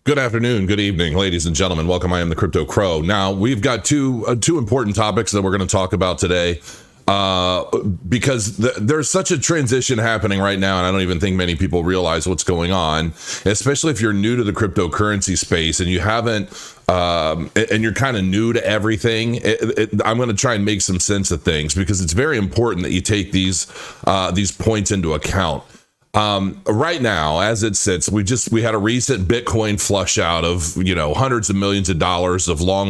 Good afternoon, good evening, ladies and gentlemen. Welcome. I am the Crypto Crow. Now, we've got two important topics that we're going to talk about today because there's such a transition happening right now, and I don't even think many people realize what's going on, especially if you're new to the cryptocurrency space and you haven't, and you're kind of new to everything. I'm going to try and make some sense of things because it's very important that you take these points into account. Right now, as it sits, we had a recent Bitcoin flush out of, hundreds of millions of dollars of long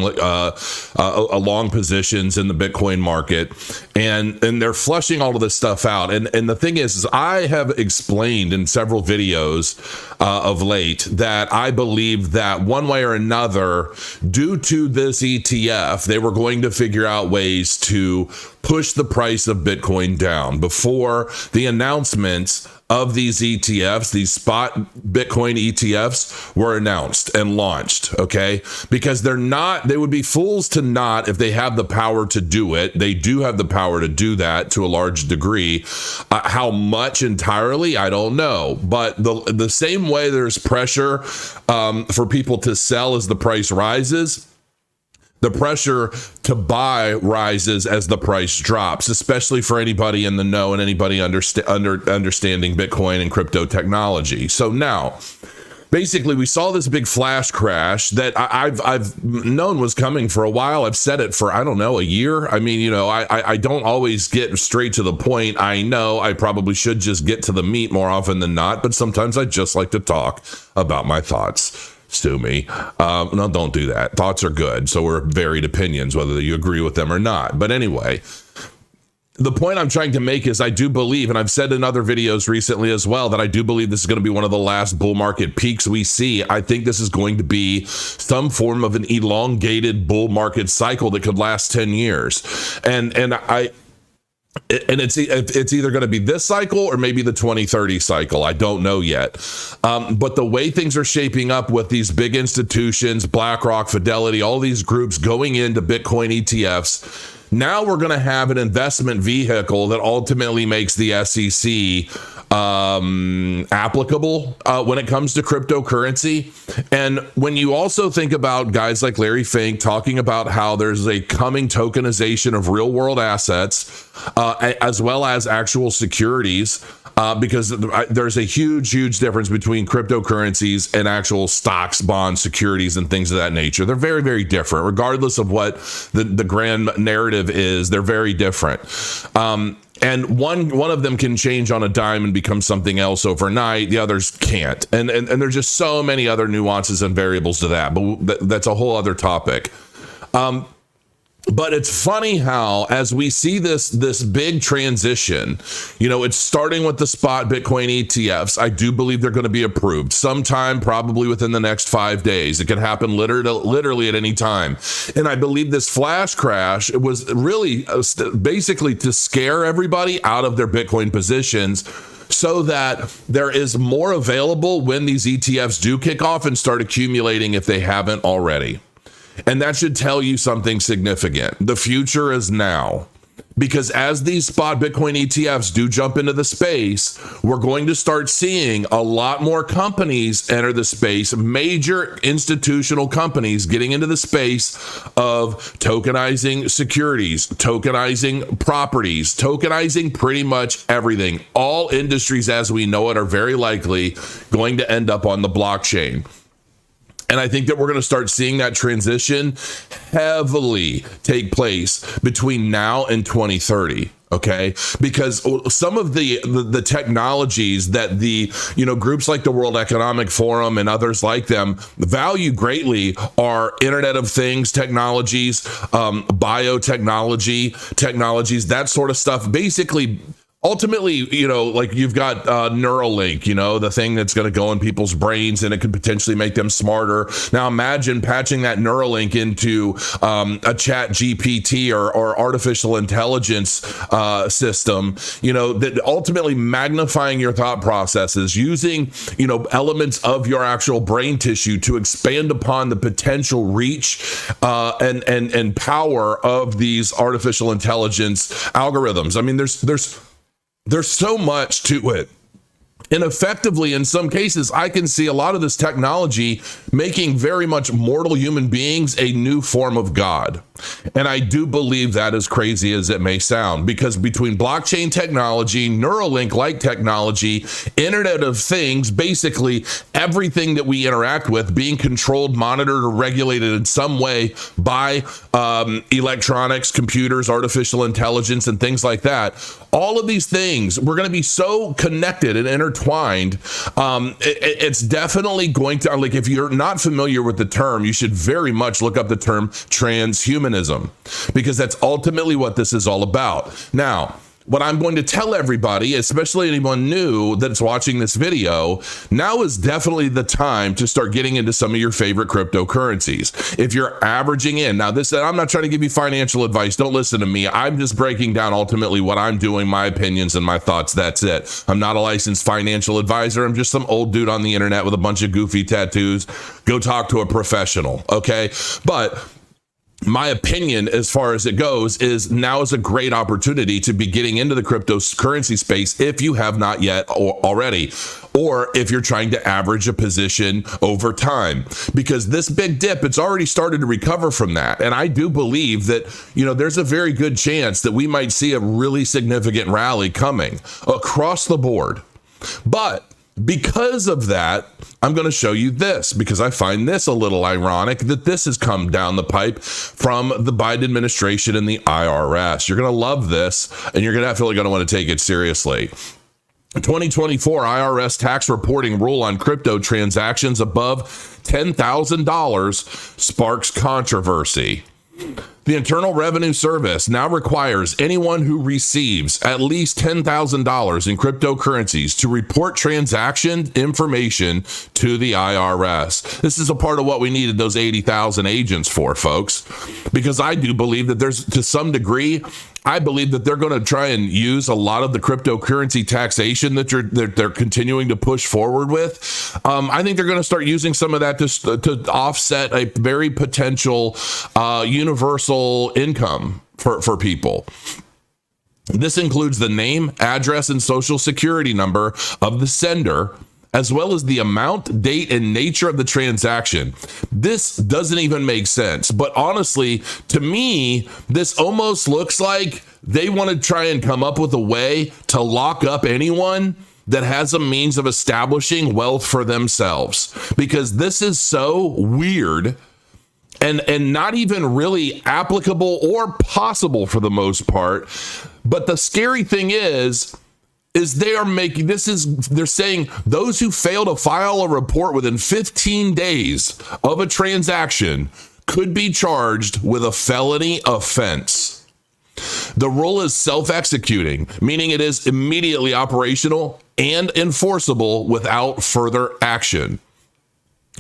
positions in the Bitcoin market. And they're flushing all of this stuff out. And the thing is I have explained in several videos of late that I believe that one way or another, due to this ETF, they were going to figure out ways to push the price of Bitcoin down. Before the announcements of these ETFs, these spot Bitcoin ETFs were announced and launched, okay? Because they would be fools to not, if they have the power to do it. They do have the power to do that to a large degree. How much entirely, I don't know. But the same way there's pressure for people to sell as the price rises, the pressure to buy rises as the price drops, especially for anybody in the know and anybody understanding Bitcoin and crypto technology. So now, basically, we saw this big flash crash that I've known was coming for a while. I've said it for, a year. I mean, I don't always get straight to the point. I know I probably should just get to the meat more often than not, but sometimes I just like to talk about my thoughts. Sue me. No, don't do that. Thoughts are good. So we're varied opinions, whether you agree with them or not. But anyway, the point I'm trying to make is I do believe, and I've said in other videos recently as well, that I do believe this is going to be one of the last bull market peaks we see. I think this is going to be some form of an elongated bull market cycle that could last 10 years. And it's either going to be this cycle or maybe the 2030 cycle. I don't know yet. But the way things are shaping up with these big institutions, BlackRock, Fidelity, all these groups going into Bitcoin ETFs, now we're going to have an investment vehicle that ultimately makes the SEC applicable when it comes to cryptocurrency. And when you also think about guys like Larry Fink talking about how there's a coming tokenization of real world assets, as well as actual securities, because there's a huge difference between cryptocurrencies and actual stocks, bonds, securities, and things of that nature. They're very, very different, regardless of what the grand narrative is. They're very different. And one of them can change on a dime and become something else overnight. The others can't. And there's just so many other nuances and variables to that. But that's a whole other topic. But it's funny how, as we see this big transition, it's starting with the spot Bitcoin ETFs. I do believe they're going to be approved sometime, probably within the next 5 days. It can happen literally at any time. And I believe this flash crash was really basically to scare everybody out of their Bitcoin positions, so that there is more available when these ETFs do kick off and start accumulating if they haven't already. And that should tell you something significant. The future is now. Because as these spot Bitcoin ETFs do jump into the space, we're going to start seeing a lot more companies enter the space, major institutional companies getting into the space of tokenizing securities, tokenizing properties, tokenizing pretty much everything. All industries as we know it are very likely going to end up on the blockchain. And I think that we're going to start seeing that transition heavily take place between now and 2030. Okay, because some of the technologies that the groups like the World Economic Forum and others like them value greatly are Internet of Things technologies, biotechnology technologies, that sort of stuff. Basically, ultimately, like you've got Neuralink, the thing that's going to go in people's brains and it could potentially make them smarter. Now imagine patching that Neuralink into a chat GPT or artificial intelligence system, that ultimately magnifying your thought processes, using, elements of your actual brain tissue to expand upon the potential reach and power of these artificial intelligence algorithms. I mean, there's so much to it. And effectively, in some cases, I can see a lot of this technology making very much mortal human beings a new form of God. And I do believe that, as crazy as it may sound, because between blockchain technology, Neuralink-like technology, Internet of Things, basically everything that we interact with being controlled, monitored, or regulated in some way by electronics, computers, artificial intelligence, and things like that. All of these things, we're going to be so connected and intertwined. It's definitely going to, like, if you're not familiar with the term, you should very much look up the term transhumanism, because that's ultimately what this is all about. Now, what I'm going to tell everybody, especially anyone new that's watching this video, now is definitely the time to start getting into some of your favorite cryptocurrencies. If you're averaging in, now this, I'm not trying to give you financial advice. Don't listen to me. I'm just breaking down ultimately what I'm doing, my opinions and my thoughts. That's it. I'm not a licensed financial advisor. I'm just some old dude on the internet with a bunch of goofy tattoos. Go talk to a professional. Okay. But my opinion, as far as it goes, is now is a great opportunity to be getting into the cryptocurrency space if you have not yet already, or if you're trying to average a position over time, because this big dip, it's already started to recover from that. And I do believe that, there's a very good chance that we might see a really significant rally coming across the board. But because of that, I'm going to show you this, because I find this a little ironic that this has come down the pipe from the Biden administration and the IRS. You're going to love this, and you're going to feel like you're going to want to take it seriously. 2024 IRS tax reporting rule on crypto transactions above $10,000 sparks controversy. The Internal Revenue Service now requires anyone who receives at least $10,000 in cryptocurrencies to report transaction information to the IRS. This is a part of what we needed those 80,000 agents for, folks, because I do believe that there's, to some degree, I believe that they're going to try and use a lot of the cryptocurrency taxation that they're continuing to push forward with. I think they're going to start using some of that to offset a very potential universal income for people. This includes the name, address, and social security number of the sender, as well as the amount, date, and nature of the transaction. This doesn't even make sense. But honestly, to me, this almost looks like they want to try and come up with a way to lock up anyone that has a means of establishing wealth for themselves, because this is so weird and not even really applicable or possible for the most part. But the scary thing is they are making, they're saying those who fail to file a report within 15 days of a transaction could be charged with a felony offense. The rule is self-executing, meaning it is immediately operational and enforceable without further action.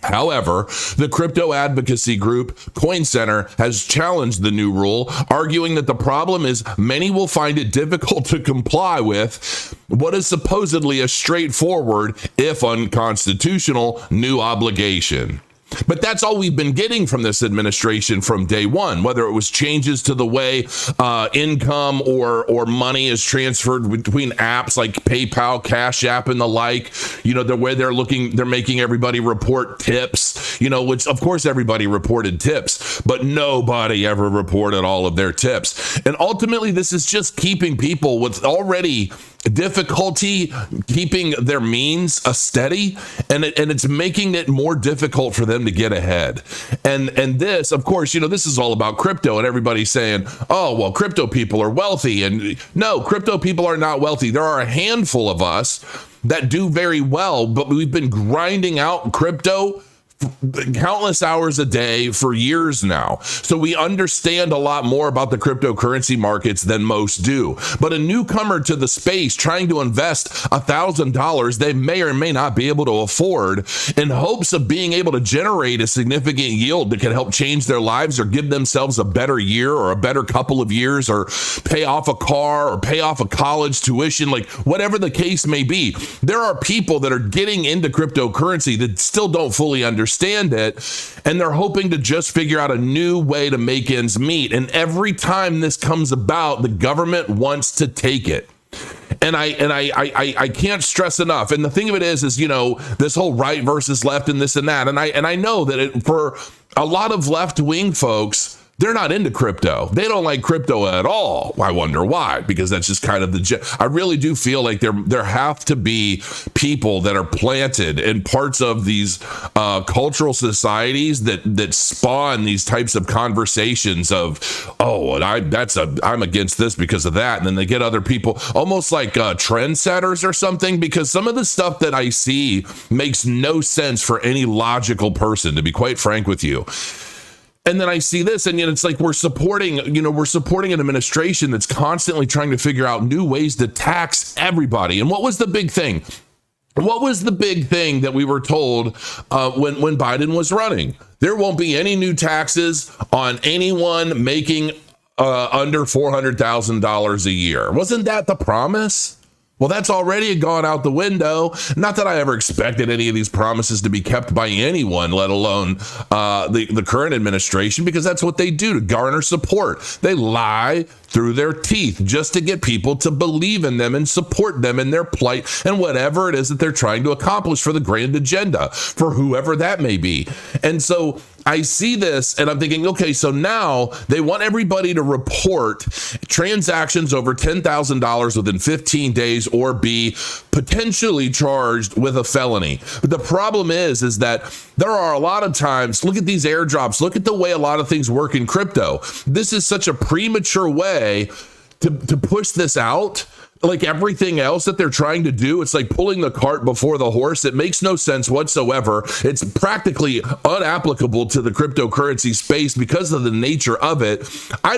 However, the crypto advocacy group Coin Center has challenged the new rule, arguing that the problem is many will find it difficult to comply with what is supposedly a straightforward, if unconstitutional, new obligation. But that's all we've been getting from this administration from day one, whether it was changes to the way income or money is transferred between apps like PayPal, Cash App, and the like, the way they're making everybody report tips, which of course everybody reported tips, but nobody ever reported all of their tips. And ultimately, this is just keeping people with already difficulty keeping their means steady, and it's making it more difficult for them to get ahead. And this, of course, this is all about crypto, and everybody's saying, oh, well, crypto people are wealthy. And no, crypto people are not wealthy. There are a handful of us that do very well, but we've been grinding out crypto countless hours a day for years now. So we understand a lot more about the cryptocurrency markets than most do. But a newcomer to the space trying to invest $1,000 they may or may not be able to afford in hopes of being able to generate a significant yield that can help change their lives or give themselves a better year or a better couple of years or pay off a car or pay off a college tuition, like whatever the case may be. There are people that are getting into cryptocurrency that still don't fully understand it, and they're hoping to just figure out a new way to make ends meet. And every time this comes about, the government wants to take it. I can't stress enough. And the thing of it is, you know, this whole right versus left and this and that. And I know that for a lot of left wing folks, they're not into crypto. They don't like crypto at all. I wonder why, because that's just kind of I really do feel like there have to be people that are planted in parts of these cultural societies that spawn these types of conversations of, oh, and I'm against this because of that. And then they get other people almost like trendsetters or something, because some of the stuff that I see makes no sense for any logical person, to be quite frank with you. And then I see this, and it's like we're supporting an administration that's constantly trying to figure out new ways to tax everybody. And what was the big thing? What was the big thing that we were told when Biden was running? There won't be any new taxes on anyone making under $400,000 a year. Wasn't that the promise? Well, that's already gone out the window. Not that I ever expected any of these promises to be kept by anyone, let alone the current administration, because that's what they do to garner support. They lie through their teeth just to get people to believe in them and support them in their plight and whatever it is that they're trying to accomplish for the grand agenda, for whoever that may be. And so I see this and I'm thinking, okay, so now they want everybody to report transactions over $10,000 within 15 days or be potentially charged with a felony. But the problem is that there are a lot of times, look at these airdrops, look at the way a lot of things work in crypto. This is such a premature way to push this out. Like everything else that they're trying to do, it's like pulling the cart before the horse. It makes no sense whatsoever. It's practically unapplicable to the cryptocurrency space because of the nature of it.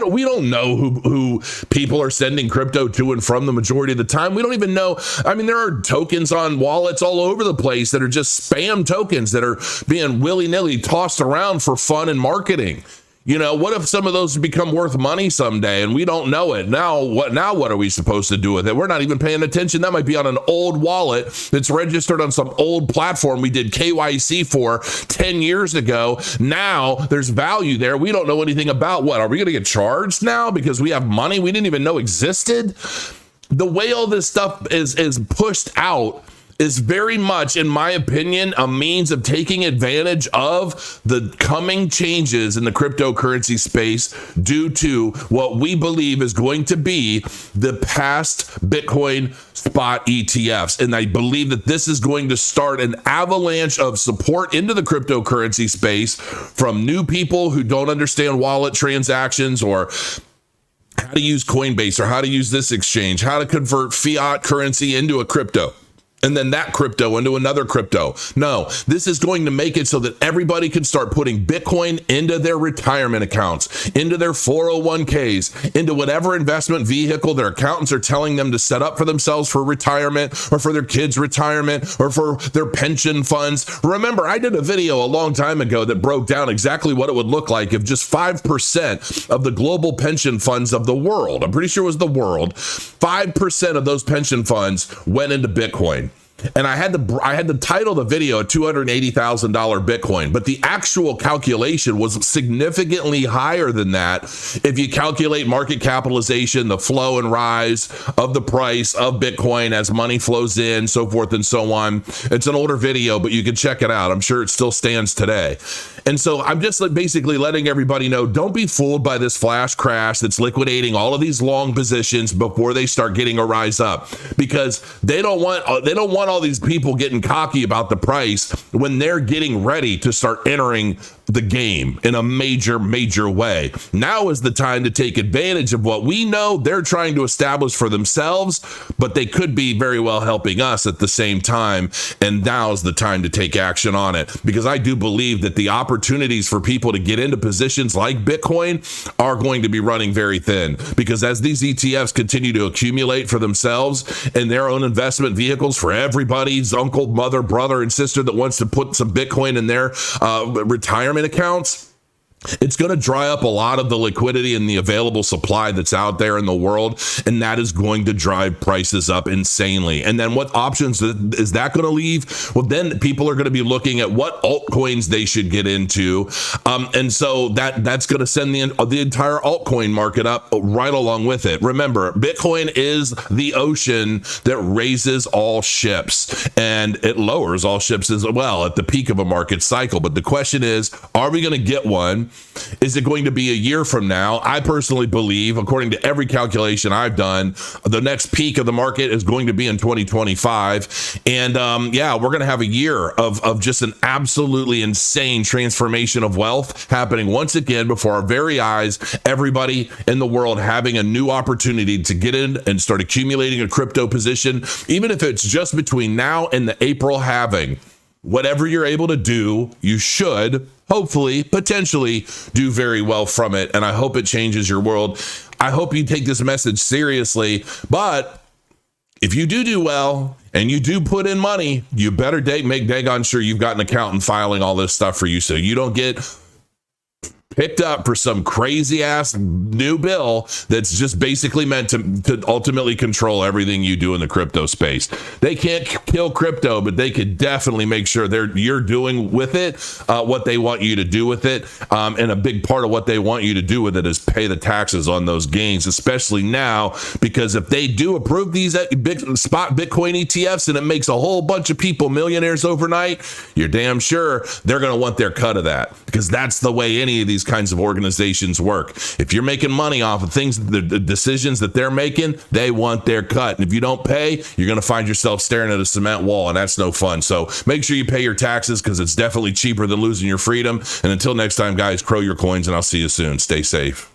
We don't know who people are sending crypto to and from the majority of the time. We don't even know. I mean, there are tokens on wallets all over the place that are just spam tokens that are being willy-nilly tossed around for fun and marketing. You know, what if some of those become worth money someday and we don't know it? Now what are we supposed to do with it? We're not even paying attention. That might be on an old wallet that's registered on some old platform we did KYC for 10 years ago. Now there's value there. We don't know anything about. What, are we going to get charged now because we have money we didn't even know existed? The way all this stuff is pushed out is very much, in my opinion, a means of taking advantage of the coming changes in the cryptocurrency space due to what we believe is going to be the past Bitcoin spot ETFs. And I believe that this is going to start an avalanche of support into the cryptocurrency space from new people who don't understand wallet transactions or how to use Coinbase or how to use this exchange, how to convert fiat currency into a crypto. And then that crypto into another crypto. No, this is going to make it so that everybody can start putting Bitcoin into their retirement accounts, into their 401ks, into whatever investment vehicle their accountants are telling them to set up for themselves for retirement or for their kids' retirement or for their pension funds. Remember, I did a video a long time ago that broke down exactly what it would look like if just 5% of the global pension funds of the world, I'm pretty sure it was the world, 5% of those pension funds went into Bitcoin. And I had to title the video $280,000 Bitcoin, but the actual calculation was significantly higher than that. If you calculate market capitalization, the flow and rise of the price of Bitcoin as money flows in, so forth and so on. It's an older video, but you can check it out. I'm sure it still stands today. And so I'm just basically letting everybody know, don't be fooled by this flash crash that's liquidating all of these long positions before they start getting a rise up, because they don't want all these people getting cocky about the price when they're getting ready to start entering the game in a major way. Now is the time to take advantage of what we know they're trying to establish for themselves, but they could be very well helping us at the same time. And now is the time to take action on it, because I do believe that the opportunities for people to get into positions like Bitcoin are going to be running very thin, because as these ETFs continue to accumulate for themselves and their own investment vehicles for everybody's uncle, mother, brother, and sister that wants to put some Bitcoin in their retirement accounts, It's going to dry up a lot of the liquidity and the available supply that's out there in the world, and that is going to drive prices up insanely. And then what options is that going to leave? Well, then people are going to be looking at what altcoins they should get into, and so that's going to send the entire altcoin market up right along with it. Remember, Bitcoin is the ocean that raises all ships, and it lowers all ships as well at the peak of a market cycle. But the question is, are we going to get one? Is it going to be a year from now? I personally believe, according to every calculation I've done, the next peak of the market is going to be in 2025. And we're going to have a year of just an absolutely insane transformation of wealth happening once again before our very eyes. Everybody in the world having a new opportunity to get in and start accumulating a crypto position, even if it's just between now and the April halving. Whatever you're able to do, you should hopefully, potentially do very well from it. And I hope it changes your world. I hope you take this message seriously. But if you do well and you do put in money, you better make daggone sure you've got an accountant filing all this stuff for you so you don't get picked up for some crazy ass new bill that's just basically meant to ultimately control everything you do in the crypto space. They can't kill crypto, but they could definitely make sure you're doing with it what they want you to do with it. And a big part of what they want you to do with it is pay the taxes on those gains, especially now, because if they do approve these big spot Bitcoin ETFs and it makes a whole bunch of people millionaires overnight, you're damn sure they're going to want their cut of that, because that's the way any of these kinds of organizations work. If you're making money off of things, the decisions that they're making, they want their cut. And if you don't pay, you're going to find yourself staring at a cement wall, and that's no fun. So make sure you pay your taxes, because it's definitely cheaper than losing your freedom. And until next time, guys, crow your coins, and I'll see you soon. Stay safe.